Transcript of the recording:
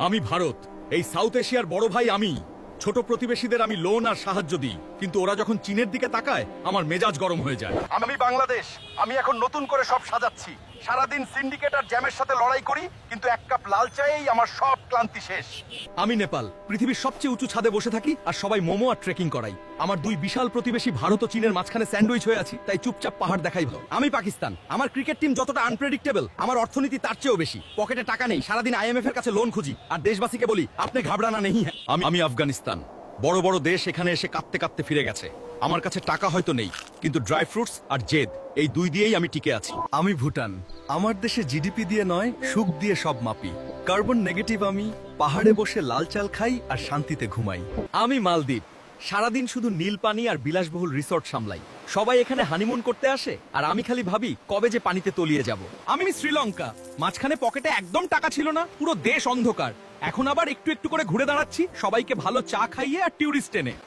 আমি ভারত, এই সাউথ এশিয়ার বড় ভাই আমি। ছোট প্রতিবেশীদের আমি লোন আর সাহায্য দিই, কিন্তু ওরা যখন চীনের দিকে তাকায় আমার মেজাজ গরম হয়ে যায়। আমি বাংলাদেশ, আমি এখন নতুন করে সব সাজাচ্ছি। সারাদিন সিন্ডিকেট আর জ্যামের সাথে লড়াই করি, কিন্তু এক কাপ লাল চায়েই আমার সব ক্লান্তি শেষ। আমি নেপাল, পৃথিবীর সবচেয়ে উঁচু ছাদে বসে থাকি আর সবাই মোমো আর ট্রেকিং করাই। আমার দুই বিশাল প্রতিবেশী ভারত ও চীনের মাঝখানে স্যান্ডউইচ হয়ে আছি, তাই চুপচাপ পাহাড় দেখাই ভালো। আমি পাকিস্তান, আমার ক্রিকেট টিম যতটা আনপ্রেডিক্টেবল, আমার অর্থনীতি তার চেয়েও বেশি। পকেটে টাকা নেই, সারাদিন আইএমএফ এর কাছে লোন খুঁজি, আর দেশবাসীকে বলি আপনি ঘাবড়ানা নেই। আমি আফগানিস্তান, বড় বড় দেশ এখানে এসে কাঁদতে কাঁদতে ফিরে গেছে। আমার কাছে টাকা হয়তো নেই, কিন্তু ড্রাই ফ্রুটস আর জেদ, এই দুই দিয়েই আমি টিকে আছি। আমি ভুটান, আমার দেশে জিডিপি দিয়ে নয়, সুখ দিয়ে সব মাপি। কার্বন নেগেটিভ আমি, পাহাড়ে বসে লাল চাল খাই আর শান্তিতে ঘুমাই। আমি মালদ্বীপ, সারাদিন শুধু নীল পানি আর বিলাসবহুল রিসোর্ট সামলাই। সবাই এখানে হানিমুন করতে আসে, আর আমি খালি ভাবি কবে যে পানিতে তলিয়ে যাব। আমি শ্রীলঙ্কা, মাঝখানে পকেটে একদম টাকা ছিল না, পুরো দেশ অন্ধকার। এখন আবার একটু একটু করে ঘুরে দাঁড়াচ্ছি, সবাইকে ভালো চা খাইয়ে আর ট্যুরিস্ট এনে।